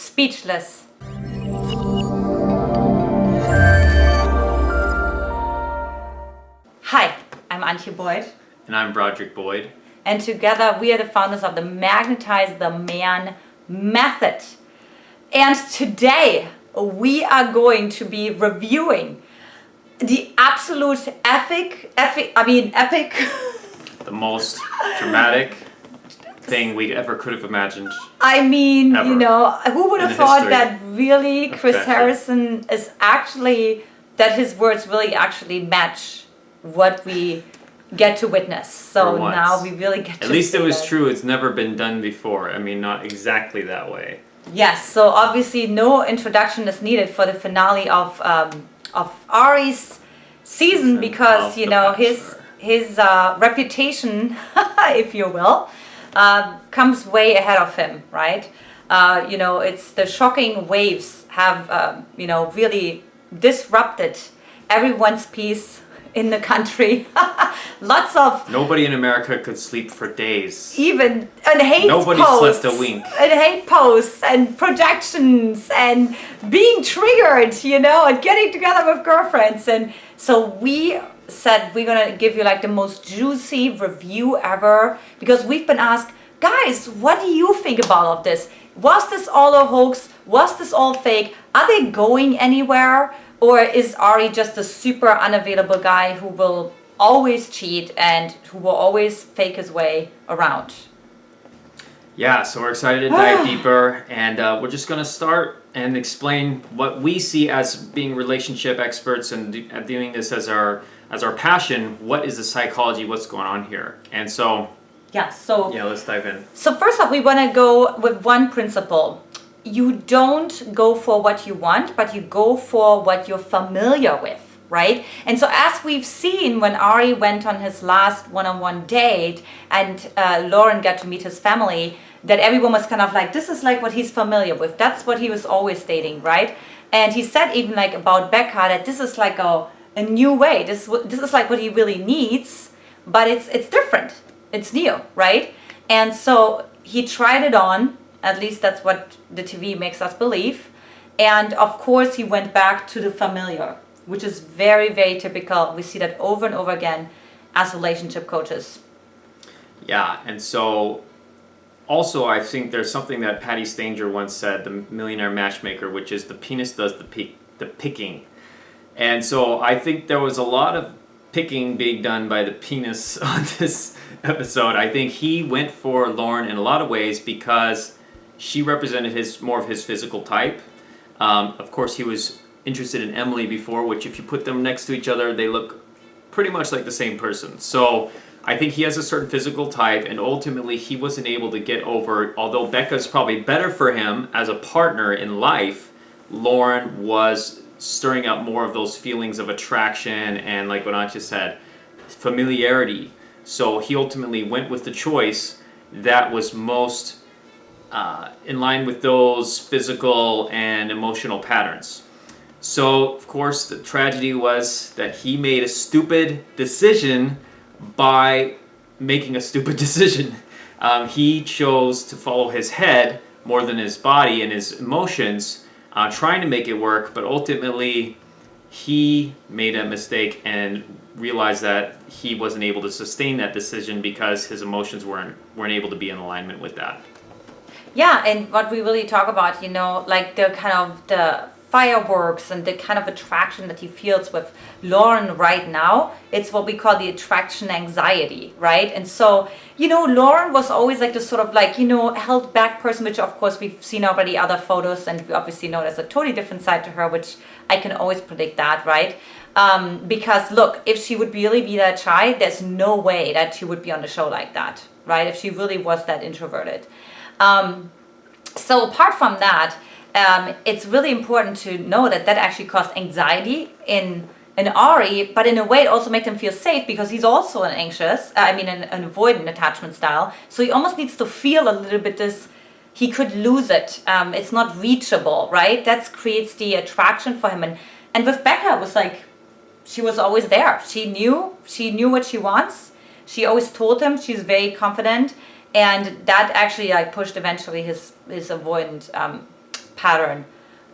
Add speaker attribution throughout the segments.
Speaker 1: speechless. Hi, I'm Antia Boyd.
Speaker 2: And I'm Brody Boyd.
Speaker 1: And together we are the founders of the Magnetize the Man method. And today we are going to be reviewing the absolute epic,
Speaker 2: The most dramatic thing we ever could have imagined.
Speaker 1: I mean,
Speaker 2: Ever.
Speaker 1: you know, who would have
Speaker 2: In
Speaker 1: thought
Speaker 2: history
Speaker 1: that really Chris
Speaker 2: Bachelor.
Speaker 1: Harrison is actually, that his words really actually match what we get to witness. So
Speaker 2: For once.
Speaker 1: now we really get to
Speaker 2: At least
Speaker 1: see
Speaker 2: it was
Speaker 1: that.
Speaker 2: true. It's never been done before. I mean, not exactly that way.
Speaker 1: Yes, so obviously no introduction is needed for the finale of Arie's season because,
Speaker 2: Of
Speaker 1: you
Speaker 2: The
Speaker 1: know,
Speaker 2: Bachelor.
Speaker 1: his reputation, if you will, comes way ahead of him, right? You know, it's the shocking waves have, you know, really disrupted everyone's peace in the country. Lots of
Speaker 2: Nobody in America could sleep for days.
Speaker 1: even and hate
Speaker 2: Nobody
Speaker 1: posts,
Speaker 2: slept a wink.
Speaker 1: and hate posts and projections and being triggered, you know, and getting together with girlfriends. And so we said we're gonna give you like the most juicy review ever because we've been asked, guys, what do you think about all of this? Was this all a hoax? Was this all fake? Are they going anywhere? Or is Arie just a super unavailable guy who will always cheat and who will always fake his way around?
Speaker 2: Yeah, so we're excited to dive deeper, and we're just going to start and explain what we see as being relationship experts and doing this as our passion. What is the psychology? What's going on here? And so,
Speaker 1: Yeah,
Speaker 2: let's dive in.
Speaker 1: So first up, we want to go with one principle. You don't go for what you want, but you go for what you're familiar with, right? And so as we've seen when Arie went on his last one-on-one date and Lauren got to meet his family, that everyone was kind of like, this is like what he's familiar with. That's what he was always stating, right? And he said even like about Becca that this is like a new way. This is like what he really needs, but it's different. It's new, right? And so he tried it on. At least that's what the TV makes us believe. And of course, he went back to the familiar, which is very, very typical. We see that over and over again as relationship coaches.
Speaker 2: Yeah, and so also I think there's something that Patty Stanger once said, the millionaire matchmaker, which is the penis does the picking. And so I think there was a lot of picking being done by the penis on this episode. I think he went for Lauren in a lot of ways because she represented more of his physical type. Of course, he was interested in Emily before, which if you put them next to each other, they look pretty much like the same person. So I think he has a certain physical type, and ultimately he wasn't able to get over, although Becca's probably better for him as a partner in life, Lauren was stirring up more of those feelings of attraction and, like what Antia said, familiarity. So he ultimately went with the choice that was most in line with those physical and emotional patterns. So, of course, the tragedy was that he made a stupid decision by making a stupid decision. He chose to follow his head more than his body and his emotions, trying to make it work, but ultimately he made a mistake and realized that he wasn't able to sustain that decision because his emotions weren't able to be in alignment with that.
Speaker 1: Yeah, and what we really talk about, you know, like the kind of the fireworks and the kind of attraction that he feels with Lauren right now, it's what we call the attraction anxiety, right? And so, you know, Lauren was always like this sort of like, you know, held back person, which of course we've seen already other photos and we obviously know there's a totally different side to her, which I can always predict that, right? Because look, if she would really be that shy, there's no way that she would be on the show like that, right? If she really was that introverted. So apart from that, it's really important to know that actually caused anxiety in Arie, but in a way it also makes him feel safe because he's also an avoidant attachment style. So he almost needs to feel a little bit this, he could lose it. It's not reachable, right? That creates the attraction for him. And with Becca, it was like, she was always there. She knew what she wants. She always told him she's very confident. And that actually like pushed eventually his avoidant pattern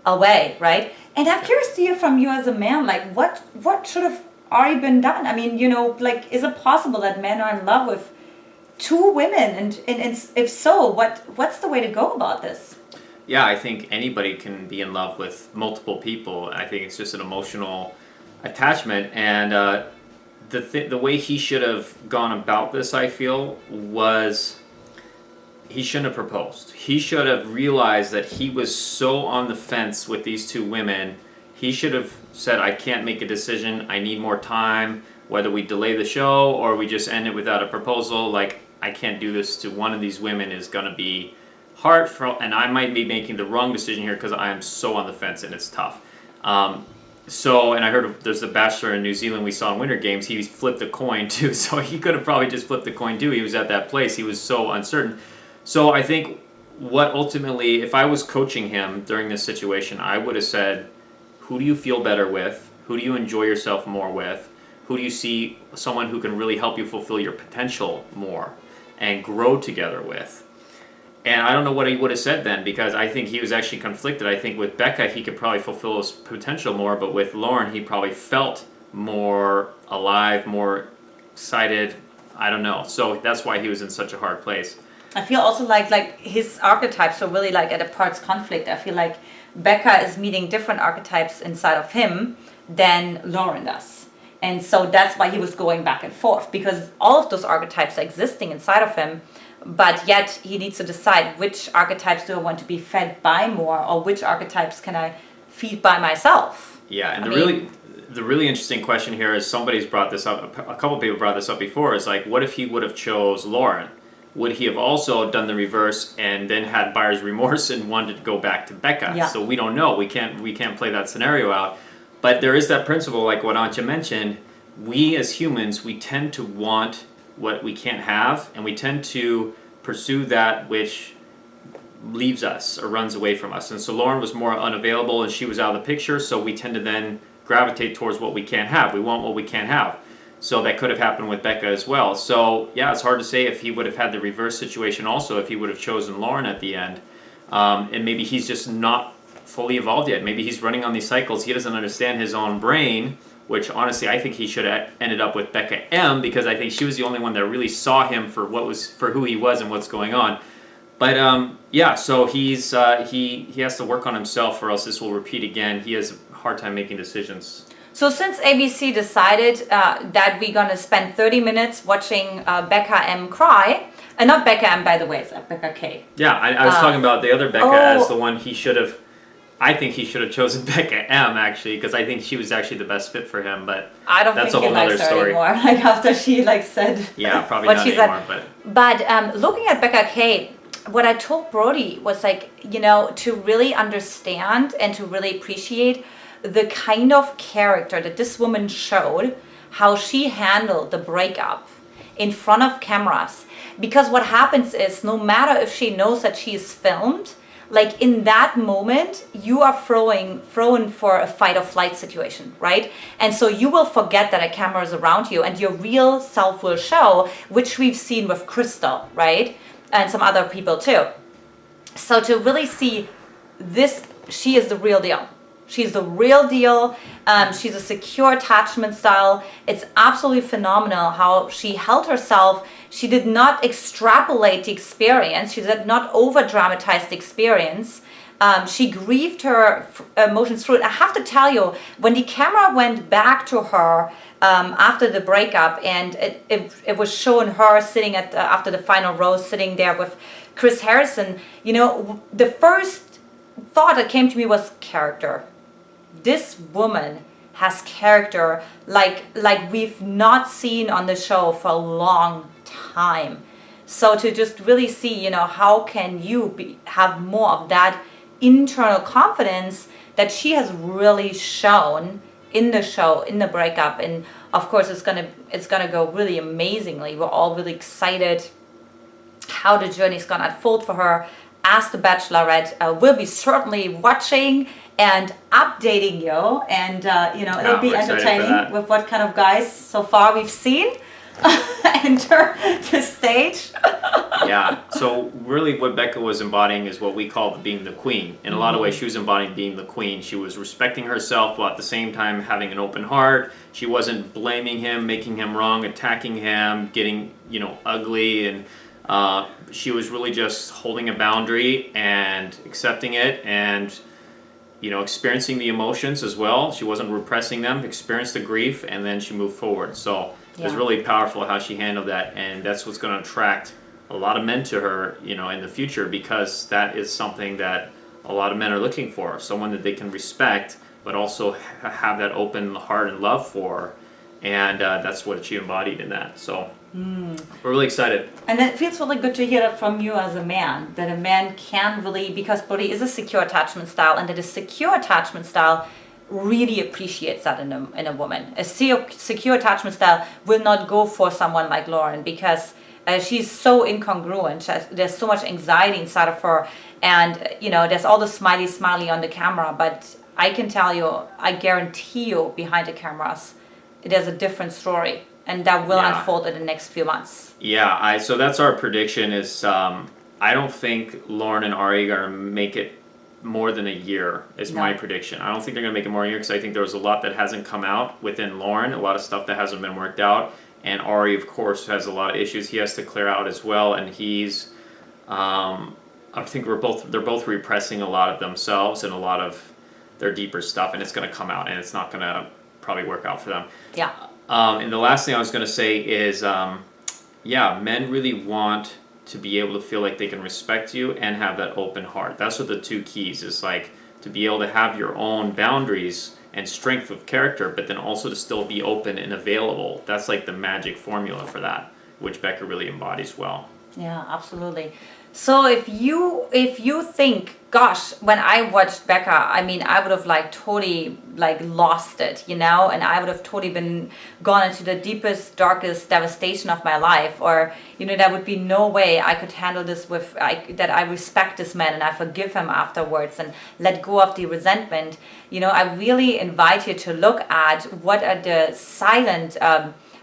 Speaker 1: away, right? And I'm curious to hear from you as a man, like what should have already been done? I mean, like, is it possible that men are in love with two women? And if so, what's the way to go about this?
Speaker 2: Yeah, I think anybody can be in love with multiple people. I think it's just an emotional attachment. And the way he should have gone about this, I feel, was he shouldn't have proposed. He should have realized that he was so on the fence with these two women. He should have said, I can't make a decision. I need more time. Whether we delay the show or we just end it without a proposal, like, I can't do this to one of these women is going to be hard and I might be making the wrong decision here because I am so on the fence and it's tough. And I heard there's the Bachelor in New Zealand we saw in Winter Games. He flipped a coin too, so he could have probably just flipped the coin too. He was at that place. He was so uncertain. So I think what ultimately, if I was coaching him during this situation, I would have said, who do you feel better with? Who do you enjoy yourself more with? Who do you see someone who can really help you fulfill your potential more and grow together with? And I don't know what he would have said then, because I think he was actually conflicted. I think with Becca, he could probably fulfill his potential more, but with Lauren, he probably felt more alive, more excited. I don't know. So that's why he was in such a hard place.
Speaker 1: I feel also like his archetypes are really like at a parts conflict. I feel like Becca is meeting different archetypes inside of him than Lauren does. And so that's why he was going back and forth, because all of those archetypes are existing inside of him, but yet he needs to decide which archetypes do I want to be fed by more, or which archetypes can I feed by myself.
Speaker 2: Yeah, and the really interesting question here is, somebody's brought this up, a couple people brought this up before, is like, what if he would have chose Lauren? Would he have also done the reverse and then had buyer's remorse and wanted to go back to Becca?
Speaker 1: Yeah.
Speaker 2: So we don't know. We can't play that scenario out. But there is that principle, like what Antia mentioned. We as humans, we tend to want what we can't have, and we tend to pursue that which leaves us or runs away from us. And so Lauren was more unavailable and she was out of the picture, so we tend to then gravitate towards what we can't have. We want what we can't have. So that could have happened with Becca as well. So yeah, it's hard to say if he would have had the reverse situation also, if he would have chosen Lauren at the end. And maybe he's just not fully evolved yet. Maybe he's running on these cycles. He doesn't understand his own brain, which honestly I think he should have ended up with Becca M, because I think she was the only one that really saw him for who he was and what's going on. But yeah, so he has to work on himself, or else this will repeat again. He has a hard time making decisions.
Speaker 1: So since ABC decided that we're going to spend 30 minutes watching Becca M cry, and not Becca M, by the way, it's Becca K.
Speaker 2: Yeah, I was talking about the other Becca as the one he should have. I think he should have chosen Becca M, actually, because I think she was actually the best fit for him. But
Speaker 1: I don't
Speaker 2: that's
Speaker 1: think
Speaker 2: a whole
Speaker 1: he likes
Speaker 2: other
Speaker 1: her
Speaker 2: story.
Speaker 1: anymore. Like after she said.
Speaker 2: Yeah, probably
Speaker 1: what
Speaker 2: not
Speaker 1: she
Speaker 2: anymore.
Speaker 1: said. But looking at Becca K, what I told Brody was to really understand and to really appreciate the kind of character that this woman showed, how she handled the breakup in front of cameras. Because what happens is, no matter if she knows that she is filmed, like in that moment, you are thrown for a fight or flight situation, right? And so you will forget that a camera is around you, and your real self will show, which we've seen with Crystal, right? And some other people too. So to really see this, she is the real deal. She's the real deal. She's a secure attachment style. It's absolutely phenomenal how she held herself. She did not extrapolate the experience. She did not over-dramatize the experience. She grieved her emotions through it. I have to tell you, when the camera went back to her after the breakup, and it was showing her sitting after the final rose, sitting there with Chris Harrison, the first thought that came to me was character. This woman has character like we've not seen on the show for a long time. So to just really see, how can you have more of that internal confidence that she has really shown in the show, in the breakup. And of course it's gonna go really amazingly. We're all really excited how the journey is gonna unfold for her as the Bachelorette. We'll be certainly watching and updating you, and it'll be entertaining with what kind of guys so far we've seen. enter the stage.
Speaker 2: Yeah. So really what Becca was embodying is what we call being the queen. In a lot of ways, she was embodying being the queen. She was respecting herself while at the same time having an open heart. She wasn't blaming him, making him wrong, attacking him, getting, ugly. And she was really just holding a boundary and accepting it and, experiencing the emotions as well. She wasn't repressing them, experienced the grief, and then she moved forward. So it was really powerful how she handled that. And that's what's going to attract a lot of men to her, in the future, because that is something that a lot of men are looking for. Someone that they can respect, but also have that open heart and love for. And that's what she embodied in that. So we're really excited.
Speaker 1: And it feels really good to hear that from you as a man, that a man can really, because Brody is a secure attachment style, and that a secure attachment style really appreciates that in a woman. A secure attachment style will not go for someone like Lauren, because she's so incongruent. There's so much anxiety inside of her, and there's all the smiley on the camera, but I can tell you, I guarantee you, behind the cameras there's a different story, and that will unfold in the next few months.
Speaker 2: So that's our prediction is I don't think Lauren and Arie are going to make it more than a year is my prediction. I don't think they're going to make it more than a year, because I think there's a lot that hasn't come out within Lauren, a lot of stuff that hasn't been worked out. And Arie, of course, has a lot of issues he has to clear out as well. And he's, I think they're both repressing a lot of themselves and a lot of their deeper stuff. And it's going to come out, and it's not going to probably work out for them.
Speaker 1: Yeah.
Speaker 2: And the last thing I was going to say is, men really want to be able to feel like they can respect you and have that open heart. That's what the two keys is, like to be able to have your own boundaries and strength of character, but then also to still be open and available. That's like the magic formula for that, which Becca really embodies well.
Speaker 1: Yeah, absolutely. So if you think, gosh, when I watched Becca, I would have totally lost it, and I would have totally gone into the deepest, darkest devastation of my life, or there would be no way I could handle this that I respect this man and I forgive him afterwards and let go of the resentment. I really invite you to look at what are the silent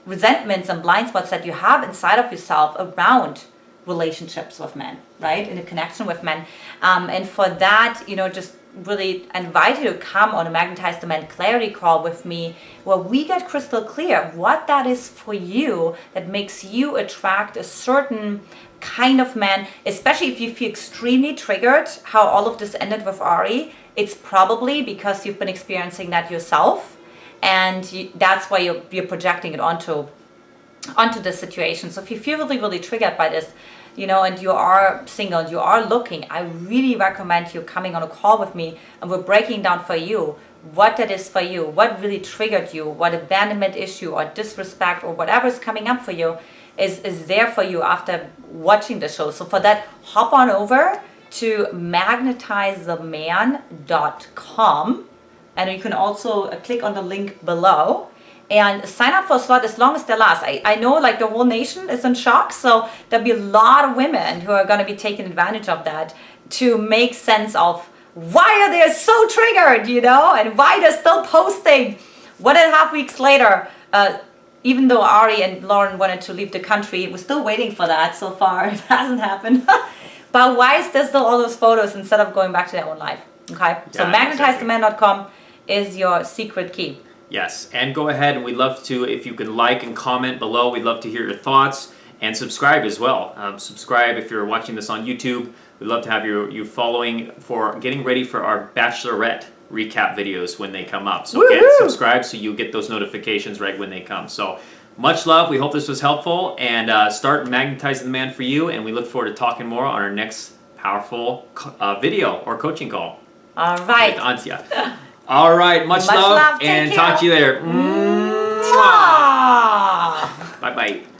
Speaker 1: resentments and blind spots that you have inside of yourself around relationships with men, right? In a connection with men. And for that, just really invite you to come on a Magnetize the Man clarity call with me, where we get crystal clear what that is for you that makes you attract a certain kind of man, especially if you feel extremely triggered how all of this ended with Arie. It's probably because you've been experiencing that yourself, and that's why you're projecting it onto the situation. So if you feel really, really triggered by this, and you are single and you are looking, I really recommend you coming on a call with me, and we're breaking down for you what that is for you, what really triggered you, what abandonment issue or disrespect or whatever is coming up for you is there for you after watching the show. So for that, hop on over to magnetizetheman.com, and you can also click on the link below and sign up for a slot as long as they last. I know the whole nation is in shock, so there'll be a lot of women who are going to be taking advantage of that to make sense of why are they so triggered, and why they're still posting 1.5 weeks later. Even though Arie and Lauren wanted to leave the country, we're still waiting for that so far. It hasn't happened. But why is there still all those photos instead of going back to their own life? Okay, so magnetizetheman.com is your secret key.
Speaker 2: Yes, and go ahead, and we'd love to, if you can like and comment below, we'd love to hear your thoughts, and subscribe as well. Subscribe if you're watching this on YouTube. We'd love to have you following for getting ready for our Bachelorette recap videos when they come up. So get subscribed so you get those notifications right when they come. So much love. We hope this was helpful, and start magnetizing the man for you, and we look forward to talking more on our next powerful video or coaching call.
Speaker 1: All right.
Speaker 2: With Antia. All right, much love and
Speaker 1: Take
Speaker 2: talk to you later.
Speaker 1: Mwah.
Speaker 2: Bye-bye.